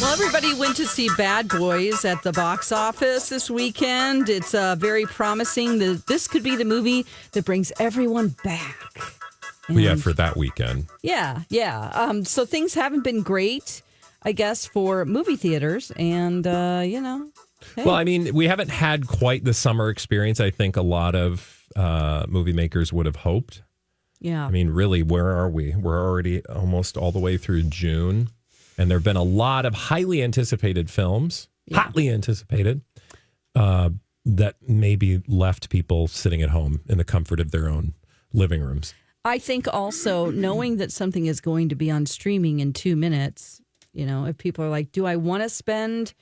Well, everybody went to see Bad Boys at the box office this weekend. It's very promising. This could be the movie that brings everyone back. Well, yeah, for that weekend. Yeah. So things haven't been great, I guess, for movie theaters. And, Hey. Well, I mean, we haven't had quite the summer experience I think a lot of movie makers would have hoped. Yeah. I mean, really, where are we? We're already almost all the way through June. And there have been a lot of highly anticipated films, hotly anticipated, that maybe left people sitting at home in the comfort of their own living rooms. I think also knowing that something is going to be on streaming in 2 minutes, if people are like, do I want to spend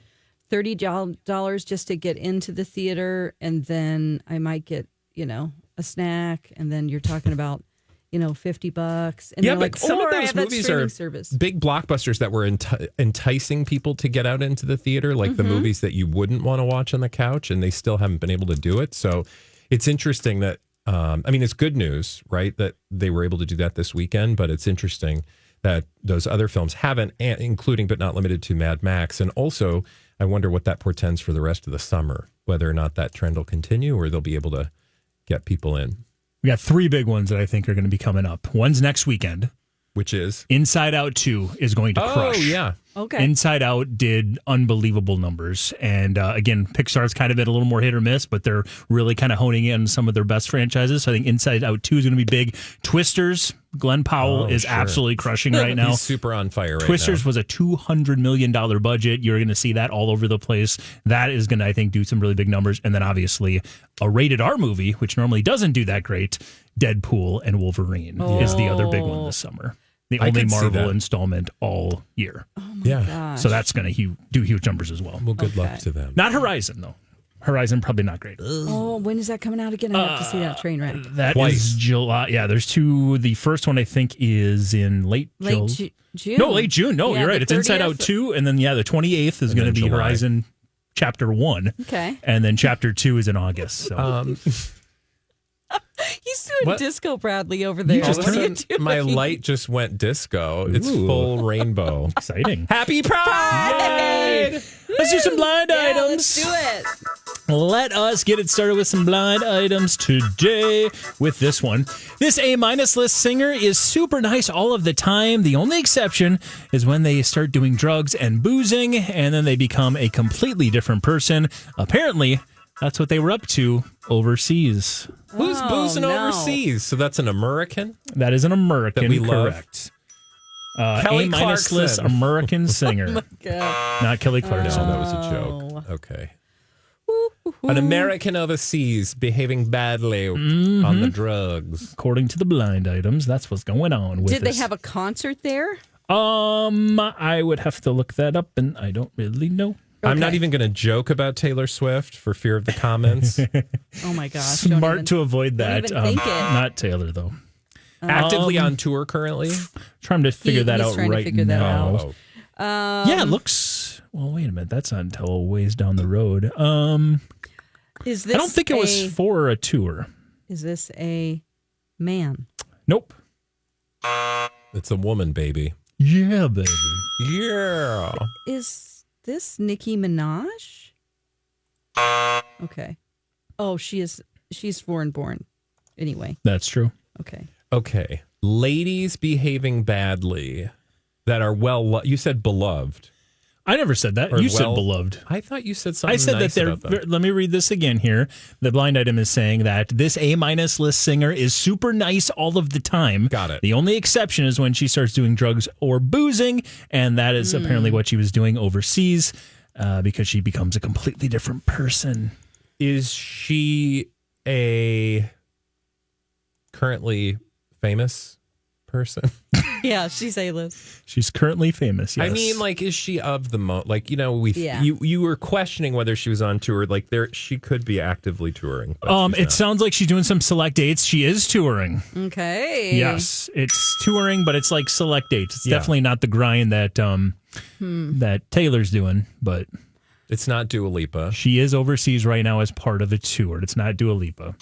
$30 just to get into the theater and then I might get, a snack and then you're talking about $50. And yeah, but like, some of those movies are service. big blockbusters that were enticing people to get out into the theater, like the movies that you wouldn't want to watch on the couch, and they still haven't been able to do it. So it's interesting that, it's good news, right, that they were able to do that this weekend, but it's interesting that those other films haven't, including but not limited to Mad Max. And also, I wonder what that portends for the rest of the summer, whether or not that trend will continue or they'll be able to get people in. We got 3 big ones that I think are going to be coming up. One's next weekend. Which is? Inside Out 2 is going to crush. Oh, yeah. Okay. Inside Out did unbelievable numbers. And again, Pixar's kind of been a little more hit or miss, but they're really kind of honing in on some of their best franchises. So I think Inside Out 2 is going to be big. Twisters, Glenn Powell is absolutely crushing right now. He's super on fire right now. Twisters was a $200 million budget. You're going to see that all over the place. That is going to, I think, do some really big numbers. And then obviously a rated R movie, which normally doesn't do that great, Deadpool and Wolverine is the other big one this summer. The only Marvel installment all year. Oh my gosh. So that's going to do huge numbers as well. Well, good luck to them. Not Horizon, though. Horizon, probably not great. Oh, when is that coming out again? I have to see that train wreck. That is July. Yeah, there's 2. The first one, I think, is in late June. No, late June. No, Yeah, you're right. the It's Inside 30th. Out 2. And then, the 28th is going to be July. Horizon Chapter 1. Okay. And then Chapter 2 is in August. So. He's doing disco Bradley over there. All of a What are you sudden, doing? my light just went disco. It's Ooh. full rainbow. Exciting. Happy Pride! Let's do some blind items. Let's do it. Let us get it started with some blind items today with this one. This A-minus list singer is super nice all of the time. The only exception is when they start doing drugs and boozing, and then they become a completely different person. Apparently, that's what they were up to overseas. Who's boozing overseas? So that's an American? That is an American, That we love. correct. Kelly A-minus list Clarkson. American singer. God. Not Kelly No, Clarkson. that was a joke. Okay. An American overseas behaving badly on the drugs. According to the blind items, that's what's going on with Did they this. have a concert there? I would have to look that up, and I don't really know. I'm not even going to joke about Taylor Swift for fear of the comments. Oh my gosh. Smart to avoid that. don't even think it. Not Taylor, though. Actively on tour currly? Trying to figure that he's out trying to right figure that now. out. Yeah, it looks. Well, wait a minute. That's not until a ways down the road. Is this I don't think it was for a tour. Is this a man? Nope. It's a woman, baby. Yeah, baby. Yeah. Is this Nicki Minaj? Okay. Oh, she's foreign born. Anyway. That's true. Okay. Okay. Ladies behaving badly that are you said beloved. I never said that. Or You said beloved. I thought you said something I said nice that about them. let me read this again here. The blind item is saying that this A-minus list singer is super nice all of the time. Got it. The only exception is when she starts doing drugs or boozing, and that is apparently what she was doing overseas because she becomes a completely different person. Is she a currently famous person? Yeah, she's A-list. She's currently famous, yes. I mean, like, is she of the Yeah. you were questioning whether she was on tour. Like, she could be actively touring. but she's it not. sounds like she's doing some select dates. She is touring. Okay. Yes, it's touring, but it's like select dates. It's Yeah. definitely not the grind that that Taylor's doing, but It's not Dua Lipa. she is overseas right now as part of a tour. It's not Dua Lipa.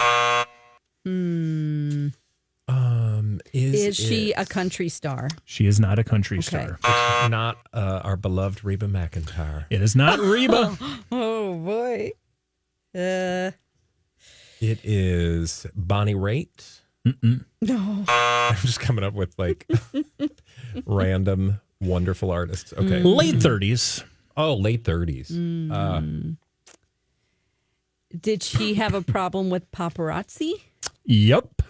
Is she a country star? She is not a country star. It's not our beloved Reba McEntire. It is not Reba. Oh, boy. It is Bonnie Raitt. No. I'm just coming up with like random wonderful artists. Okay. Late 30s. Oh, late 30s. Did she have a problem with paparazzi? Yep.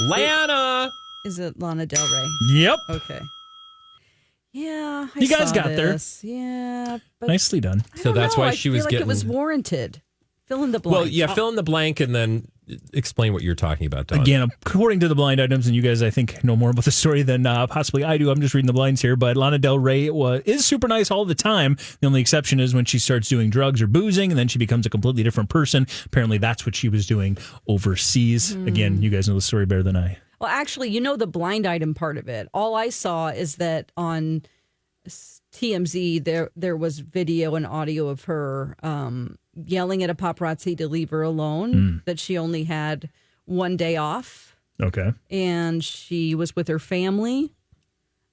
Lana. Is it Lana Del Rey? Yep. Okay. Yeah, You guys got this. Yeah, but Nicely done. So that's why she was I feel like getting. it was warranted. Fill in the blank. Well, yeah, fill in the blank and then explain what you're talking about, Dawn. Again, according to the blind items, and you guys, I think, know more about the story than possibly I do. I'm just reading the blinds here, but Lana Del Rey is super nice all the time. The only exception is when she starts doing drugs or boozing, and then she becomes a completely different person. Apparently, that's what she was doing overseas. Again, you guys know the story better than I. Well, actually, you know the blind item part of it. All I saw is that on TMZ, there was video and audio of her yelling at a paparazzi to leave her alone, that she only had one day off. Okay. And she was with her family.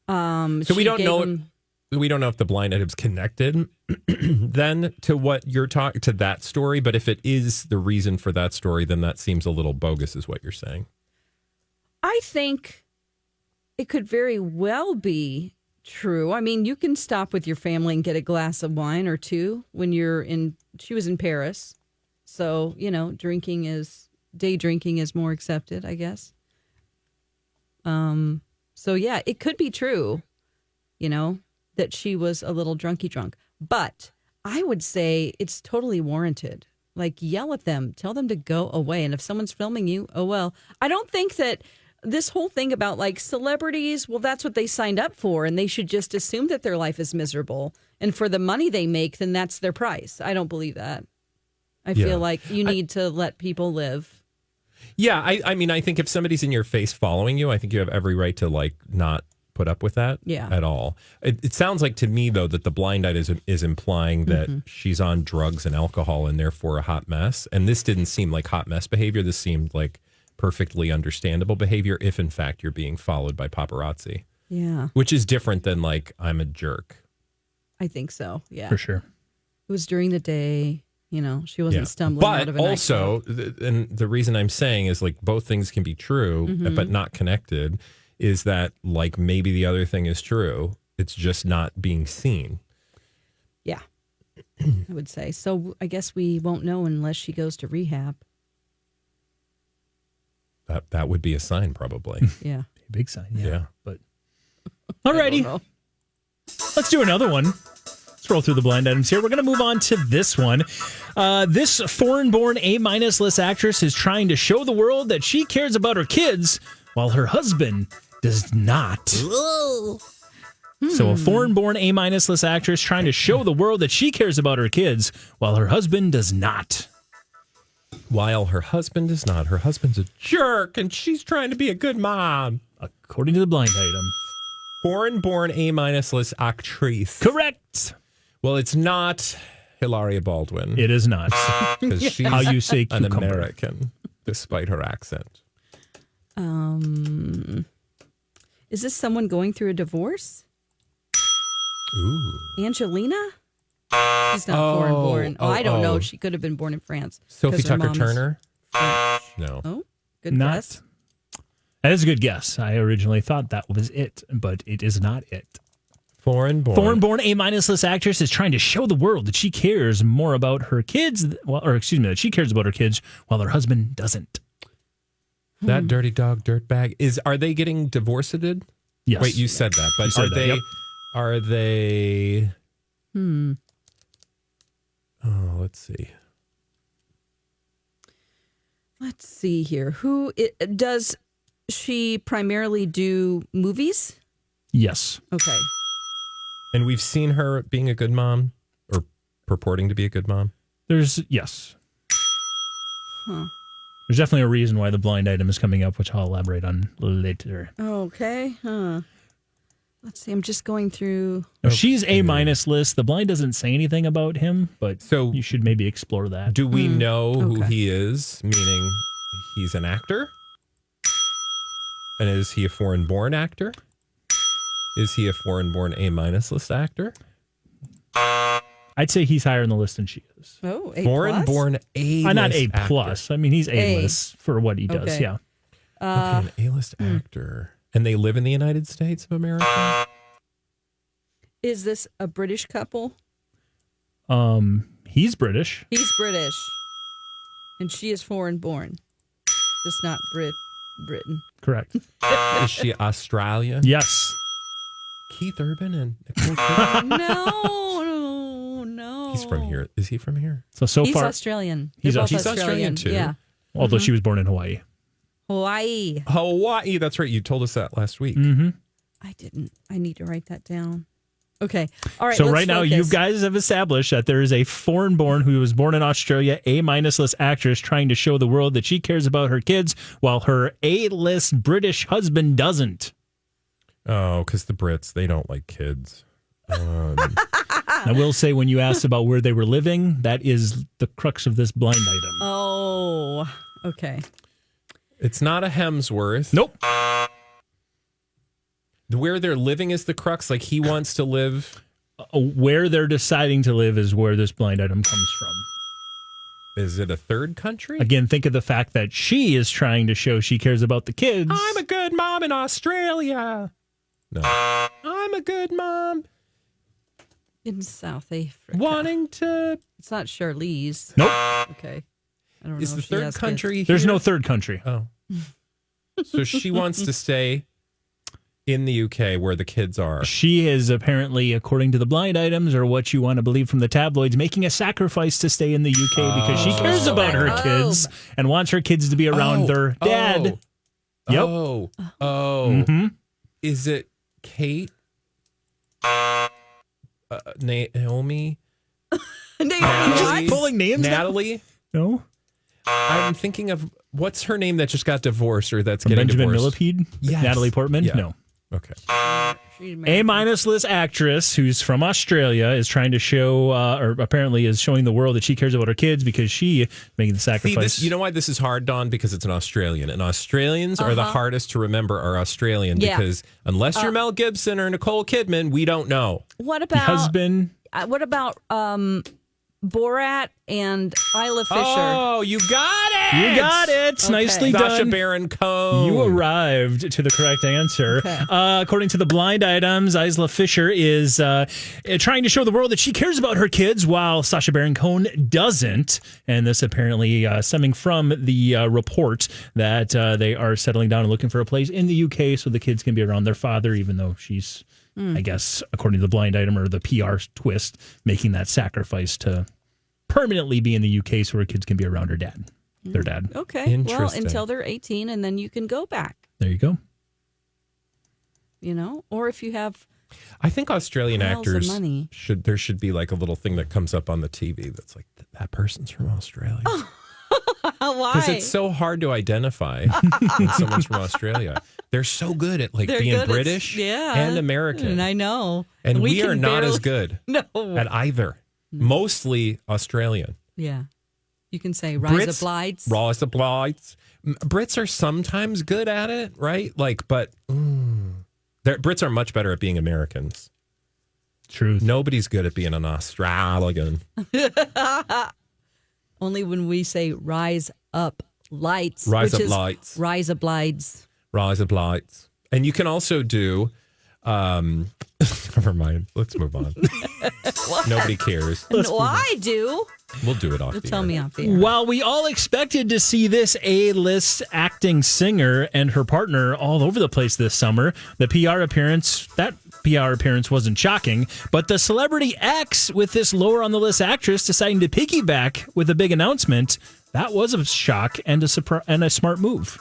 So we don't know. We don't know if the blind item's connected then to what you're talking to that story. But if it is the reason for that story, then that seems a little bogus, is what you're saying. I think it could very well be true. I mean, you can stop with your family and get a glass of wine or two when you're in. She was in Paris, so day drinking is more accepted, I guess. So yeah, it could be true, that she was a little drunk. But I would say it's totally warranted. Like, yell at them, tell them to go away, and if someone's filming you, oh well. I don't think that. This whole thing about like celebrities, well, that's what they signed up for, and they should just assume that their life is miserable. And for the money they make, then that's their price. I don't believe that. I feel like you need to let people live. Yeah, I mean, I think if somebody's in your face following you, I think you have every right to like not put up with that at all. It sounds like to me, though, that the blind item is implying that she's on drugs and alcohol and therefore a hot mess. And this didn't seem like hot mess behavior. This seemed like perfectly understandable behavior if, in fact, you're being followed by paparazzi. Yeah. Which is different than, like, I'm a jerk. I think so, yeah. For sure. It was during the day, she wasn't stumbling out of a But also, and the reason I'm saying is, like, both things can be true, but not connected, is that, like, maybe the other thing is true. It's just not being seen. Yeah, I would say. So I guess we won't know unless she goes to rehab. That would be a sign, probably. Yeah. A big sign, yeah. But alrighty. Let's do another one. Let's roll through the blind items here. We're going to move on to this one. This foreign-born A-list actress is trying to show the world that she cares about her kids while her husband does not. So a foreign-born A-list actress trying to show the world that she cares about her kids while her husband does not. While her husband is not. Her husband's a jerk, and she's trying to be a good mom. According to the blind item. Foreign-born A-list actress. Correct. Well, it's not Hilaria Baldwin. It is not. Because she's how you say an cucumber. American, despite her accent. Is this someone going through a divorce? Ooh. Angelina? She's not foreign born. I don't know. She could have been born in France. Sophie 'cause her Tucker mom is Turner? French. No. Oh, good Not. guess. That is a good guess. I originally thought that was it, but it is not it. Foreign-born A-list actress is trying to show the world that she cares more about her kids, that she cares about her kids while her husband doesn't. That dirty dog, dirtbag. Are they getting divorced? Yes. Wait, you said that, but said that, yep. Are they? Oh, let's see. Let's see here. Does she primarily do movies? Yes. Okay. And we've seen her being a good mom or purporting to be a good mom. Yes. Huh. There's definitely a reason why the blind item is coming up, which I'll elaborate on later. Okay. Huh. Let's see. I'm just going through. No, she's A-list. The blind doesn't say anything about him, but so you should maybe explore that. Do we know who okay. he is? Meaning he's an actor? And is he a foreign-born actor? Is he a foreign-born A-minus list actor? I'd say he's higher on the list than she is. Oh, A+? Foreign-born A-list Not A+. actor. I mean, he's A-list for what he does, Okay. yeah. Okay, an A-list actor. And they live in the United States of America? Is this a British couple? He's British. He's British. And she is foreign-born. Just not Britain. Correct. Is she Australian? Yes. Keith Urban and Nicole Kidman? No. He's from here. Is he from here? So He's far, Australian. He's They're both Australian too. Yeah. although she was born in Hawaii. Hawaii. Hawaii. That's right. You told us that last week. Mm-hmm. I didn't. I need to write that down. Okay. All right. So let's right now, focus. you guys have established that there is a foreign-born who was born in Australia, A-minus list actress trying to show the world that she cares about her kids, while her A-list British husband doesn't. Oh, because the Brits, they don't like kids. I will say, when you asked about where they were living, that is the crux of this blind item. Oh. Okay. It's not a Hemsworth. Nope. Where they're living is the crux. Like he wants to live. Where they're deciding to live is where this blind item comes from. Is it a third country? Again, think of the fact that she is trying to show she cares about the kids. I'm a good mom in Australia. No. I'm a good mom. In South Africa. Wanting to. It's not Charlize. Nope. Okay. I don't Is know the if she third has country There's here? no third country. Oh. So she wants to stay in the UK where the kids are. She is apparently, according to the blind items, or what you want to believe from the tabloids, making a sacrifice to stay in the UK because she cares about her kids and wants her kids to be around their dad. Yep. Oh. Mm-hmm. Is it Kate? Naomi? Naomi. Pulling names now? Natalie? No. I'm thinking of what's her name that just got divorced or that's getting Benjamin divorced? Millipede? Yes. Natalie Portman? Yeah. No. Okay. A-minus list actress who's from Australia is trying to show, or apparently is showing the world that she cares about her kids because she is making the See, sacrifice. you know why this is hard, Dawn? Because it's an Australian. And Australians are the hardest to remember are Australian because unless you're Mel Gibson or Nicole Kidman, we don't know. What the about husband. What about Borat and Isla Fisher? Oh, you got it! You got it. Okay. Nicely Sasha done. Baron Cohen. You arrived to the correct answer. Okay. According to the blind items, Isla Fisher is trying to show the world that she cares about her kids while Sacha Baron Cohen doesn't. And this apparently stemming from the report that they are settling down and looking for a place in the UK so the kids can be around their father, even though she's, I guess, according to the blind item or the PR twist, making that sacrifice to permanently be in the UK so her kids can be around her dad. Their dad. Okay. Well, Interesting. until they're 18, and then you can go back. There you go. You know, or if you have I think Australian piles of actors money. there should be like a little thing that comes up on the TV that's like that person's from Australia. why? Because it's so hard to identify when someone's from Australia. They're so good at like They're being good at- British yeah. and American. And I know. And we can are not barely- as good No. at either. Mostly Australian. Yeah. You can say rise of blights. Rise of blights. Brits are sometimes good at it, right? Like, but Brits are much better at being Americans. Truth. Nobody's good at being an Australian. Only when we say rise up lights. Rise which up is lights. Rise of blights. Rise of lights. And you can also do never mind. Let's move on. Nobody cares. No, I do. We'll do it off the Tell air. me off the air. While we all expected to see this A-list acting singer and her partner all over the place this summer, that PR appearance wasn't shocking, but the celebrity X with this lower on the list actress deciding to piggyback with a big announcement, that was a shock and a smart move.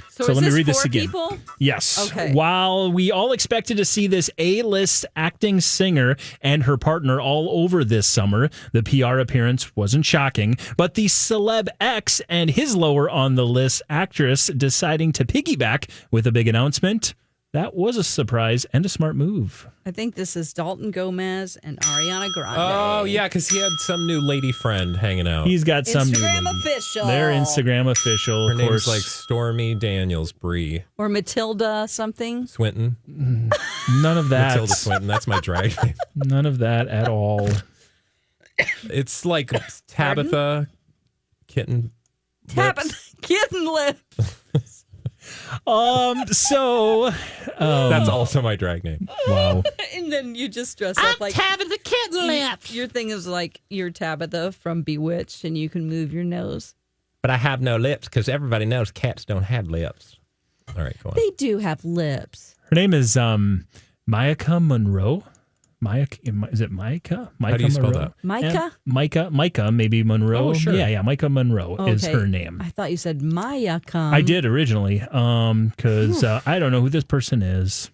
So is let me read this 4 again. people? Yes. Okay. While we all expected to see this A-list acting singer and her partner all over this summer, the PR appearance wasn't shocking. But the celeb X and his lower on the list actress deciding to piggyback with a big announcement, That was a surprise and a smart move. I think this is Dalton Gomez and Ariana Grande. Oh, yeah, because he had some new lady friend hanging out. He's got some Instagram new official. They're Instagram official. Her of name's course. like Stormy Daniels Bree Or Matilda something. Swinton. None of that. Matilda Swinton. That's my drag name. None of that at all. It's like Tabitha Kitten. Tapping kitten lip. So That's also my drag name. wow. And then you just dress up like Tabitha Kitten Lips. your thing is like you're Tabitha from Bewitched and you can move your nose. But I have no lips because everybody knows cats don't have lips. All right, go on. They do have lips. Her name is Micah Monroe. Is it Micah? Micah How do you spell Monroe? that? Micah? Micah, maybe Monroe. Oh, sure. Yeah, Micah Monroe is Okay. her name. I thought you said Maya come. I did originally, because I don't know who this person is.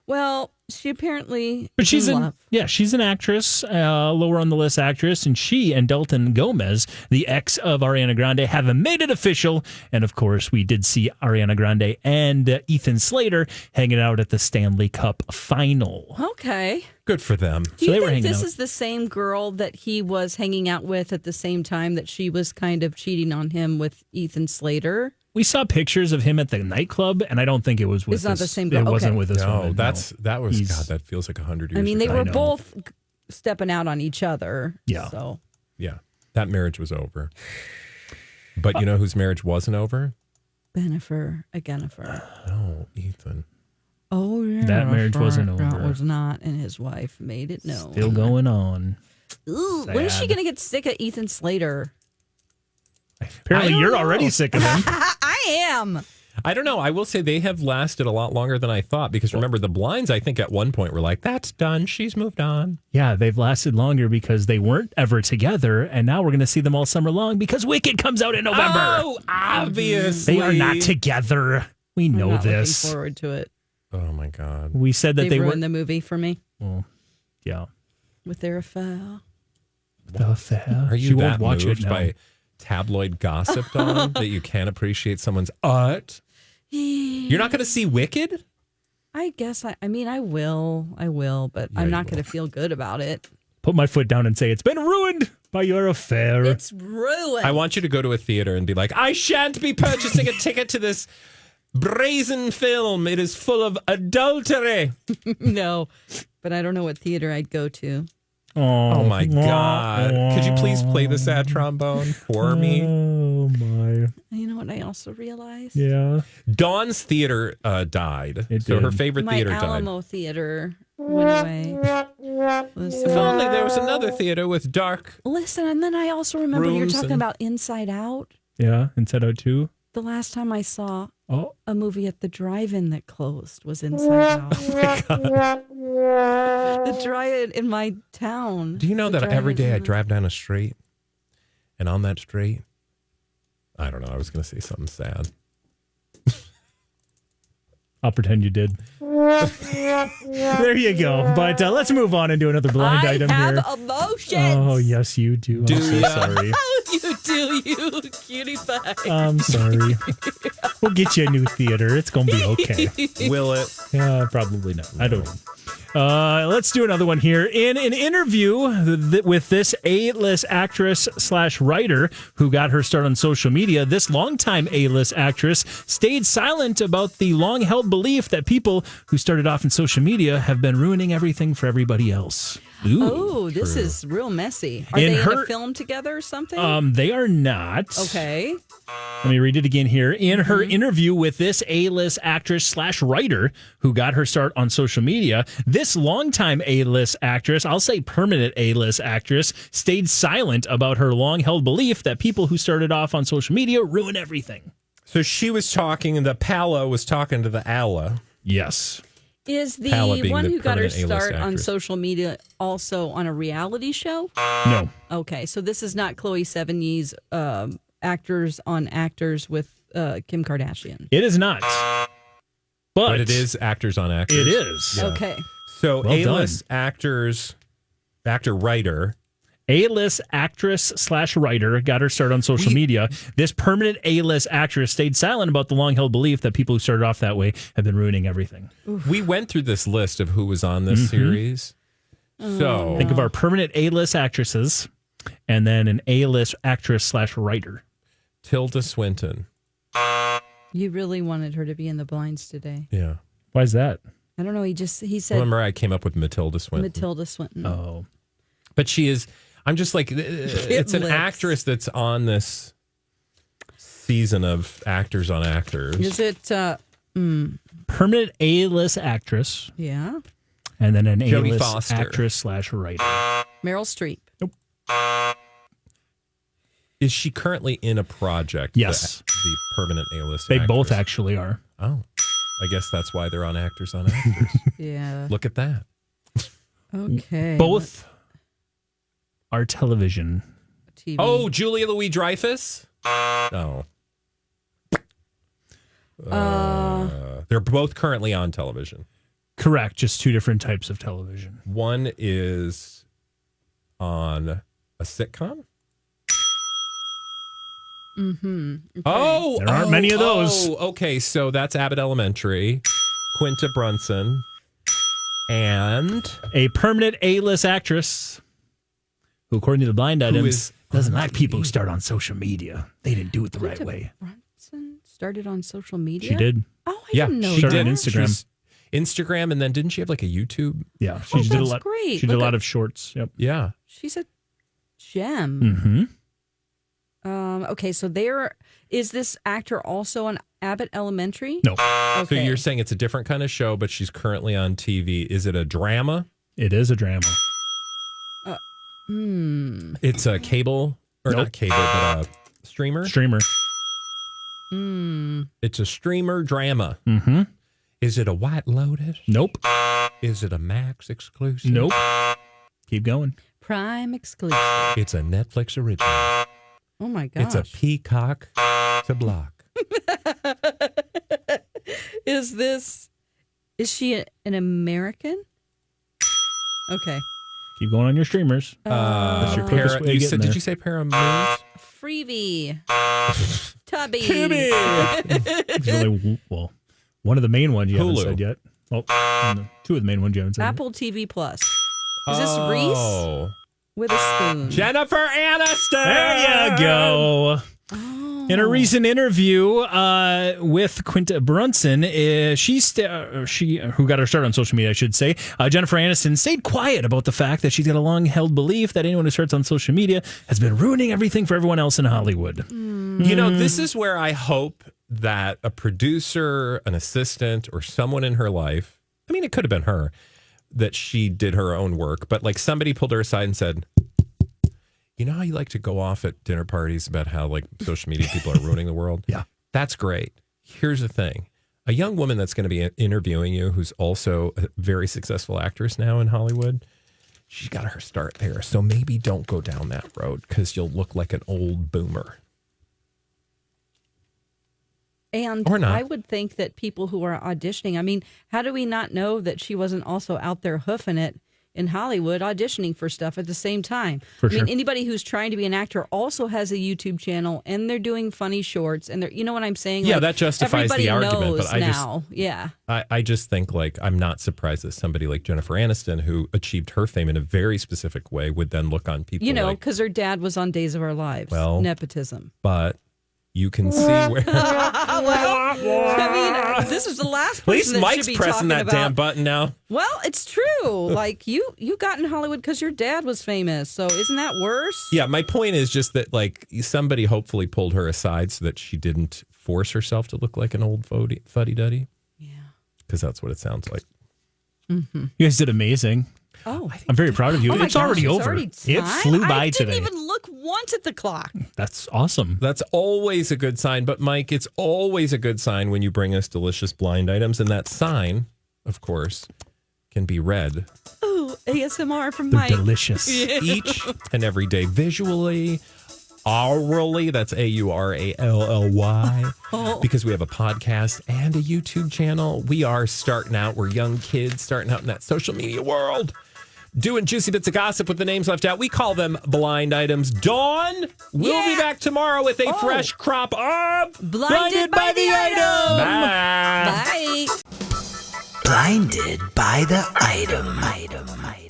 Well, she apparently But is she's in an love. she's an actress, lower on the list actress, and she and Dalton Gomez, the ex of Ariana Grande, have made it official. And of course, we did see Ariana Grande and Ethan Slater hanging out at the Stanley Cup final. Okay. Good for them. Do So they you were think hanging this out. is the same girl that he was hanging out with at the same time that she was kind of cheating on him with Ethan Slater? We saw pictures of him at the nightclub, and I don't think it was with. It's not the this- same girl. It wasn't Okay. with this No, woman. that was He's- God. That feels like 100 years. I mean, they ago. were know. both stepping out on each other. Yeah. So Yeah, that marriage was over. But you know whose marriage wasn't over? Jennifer. No, Ethan. Oh, yeah. That marriage wasn't That over. was not, and his wife made it known. Still going on. Ooh, when is she Sad. going to get sick of Ethan Slater? Apparently, I don't you're know. already sick of him. I am. I don't know. I will say they have lasted a lot longer than I thought because remember the blinds. I think at one point were like, "That's done. She's moved on." Yeah, they've lasted longer because they weren't ever together, and now we're going to see them all summer long because Wicked comes out in November. Oh, obviously They are not together. We I'm know not this. looking forward to it. Oh my God. We said that They they ruined were. the movie for me Yeah. with their affair. The fair. Are She you won't that watch moved it now. by tabloid gossip, Dawn, that you can't appreciate someone's art? You're not going to see Wicked? I guess I mean I will, but Yeah, I'm you not will. going to feel good about it. Put my foot down and say it's been ruined by your affair. It's ruined. I want you to go to a theater and be like, I shan't be purchasing a ticket to this brazen film. It is full of adultery. No, but I don't know what theater I'd go to. Oh my God. Could you please play the sad trombone for me? Oh my. You know what I also realized? Yeah. Dawn's theater died. It So her did. favorite My theater died. Alamo theater went away. If only there was another theater with dark. Listen, and then I also remember you're Rooms talking and- about Inside Out. Yeah. Inside Out 2. The last time I saw Oh. a movie at the drive-in that closed was Inside Out. The drive-in in my town. Do you know The that every day I drive-in. drive down a street and on that street, I don't know, I was going to say something sad. I'll pretend you did. There you go. But let's move on and do another blind item I here. have emotions. Oh, yes, you do. I'm Do so ya? sorry. You do, you cutie pie. I'm sorry. We'll get you a new theater. It's going to be okay. Will it? Probably not. I don't know. Let's do another one here. In an interview with this A-list actress / writer who got her start on social media, this longtime A-list actress stayed silent about the long-held belief that people who started off in social media have been ruining everything for everybody else. Ooh. Oh, this is real messy. Are In they in her- a film together or something? They are not. Okay. Let me read it again here. In her interview with this A-list actress / writer who got her start on social media, this longtime A-list actress, I'll say permanent A-list actress, stayed silent about her long-held belief that people who started off on social media ruin everything. So she was talking, and the Pala was talking to the Alla. Yes. Is the Pala being one the who got her permanent A-list start on actress. social media also on a reality show? No. Okay, so this is not Chloe Sevigny's actors on actors with Kim Kardashian. It is not. But it is actors on actors. It is. Yeah. Okay. So Well A-list actors, actor-writer, A-list actress/writer got her start on social media. This permanent A-list actress stayed silent about the long-held belief that people who started off that way have been ruining everything. We went through this list of who was on this series. So Think of our permanent A-list actresses and then an A-list actress/writer. Tilda Swinton. You really wanted her to be in the blinds today. Yeah. Why is that? I don't know. He said Remember, I came up with Matilda Swinton. Matilda Swinton. Oh. But she is, I'm just like, it's an actress that's on this season of Actors on Actors. Is it? Permanent A-list actress Yeah. and then an Jodie A-list Foster. actress/writer. Meryl Streep. Is she currently in a project? Yes. The permanent A-list They actress? both actually are. Oh, I guess that's why they're on Actors on Actors. Yeah. Look at that. Okay. Both are television. TV. Oh, Julia Louis-Dreyfus? No. They're both currently on television. Correct. Just two different types of television. One is on a sitcom. Mm-hmm. Okay. Oh, There aren't many of those. Oh, okay, so that's Abbott Elementary, Quinta Brunson, and A permanent A-list actress who, according to the blind items, is doesn't like people who start on social media. They didn't do it the right Quinta way. Brunson started on social media. She did. Oh, I didn't know she Started that. on Instagram. She's Instagram, and then didn't she have like a YouTube? Yeah. Oh, She did a that's lot. great. She did a Look lot at- of shorts. Yep. Yeah. She's a gem. Mm-hmm. Okay, so is this actor also on Abbott Elementary? No, Okay. So you're saying it's a different kind of show, but she's currently on TV. Is it a drama? it is a drama. It's a cable, or Nope. not cable, but a streamer? Streamer. It's a streamer drama. Mm-hmm. Is it a White Lotus? Nope. Is it a Max exclusive? Nope. Keep going. Prime exclusive. It's a Netflix original. Oh my gosh. It's a Peacock to block. Is she an American? Okay. Keep going on your streamers. That's your quickest way of getting there. Did you say Paramours? Freebie. Tubby. It's really, well, one of the main ones you haven't Hulu. said yet. Well, two of the main ones you haven't said yet. Apple TV Plus. Is this Reese Oh. with a spoon? Jennifer Aniston. There you go. In a recent interview with Quinta Brunson, she who got her start on social media, I should say, Jennifer Aniston stayed quiet about the fact that she's got a long-held belief that anyone who starts on social media has been ruining everything for everyone else in Hollywood. You know, this is where I hope that a producer, an assistant, or someone in her life, I mean, it could have been her, that she did her own work, but like somebody pulled her aside and said, you know how you like to go off at dinner parties about how like social media people are ruining the world? Yeah. That's great. Here's the thing. A young woman that's going to be interviewing you, who's also a very successful actress now in Hollywood, she got her start there. So maybe don't go down that road because you'll look like an old boomer. And Or not. I would think that people who are auditioning, I mean, how do we not know that she wasn't also out there hoofing it in Hollywood auditioning for stuff at the same time? For I mean, sure. anybody who's trying to be an actor also has a YouTube channel and they're doing funny shorts and they're, you know what I'm saying? Yeah, Like, that justifies the everybody argument, but knows I just- now. Yeah. I just think like I'm not surprised that somebody like Jennifer Aniston, who achieved her fame in a very specific way, would then look on people You know, like, because her dad was on Days of Our Lives. Well- Nepotism. but you can see where. I mean, this is the last At least person that Mike's should be pressing talking that about. damn button now. Well, it's true. Like you got in Hollywood because your dad was famous. So isn't that worse? Yeah, my point is just that like somebody hopefully pulled her aside so that she didn't force herself to look like an old fuddy-duddy. Yeah. Because that's what it sounds like. You guys did amazing. Oh, I'm very proud of you. oh my It's gosh, already it's over. already It time? flew by I today. didn't even look once at the clock. That's awesome. That's always a good sign. But Mike, it's always a good sign when you bring us delicious blind items. And that sign, of course, can be read Ooh, ASMR from They're Mike. delicious. each and every day visually, aurally, that's AURALLY, because we have a podcast and a YouTube channel. We are starting out, we're young kids starting out in that social media world. doing juicy bits of gossip with the names left out. We call them blind items. Dawn, we'll be back tomorrow with a fresh crop of Blinded by the Item. Bye. Bye. Blinded by the item.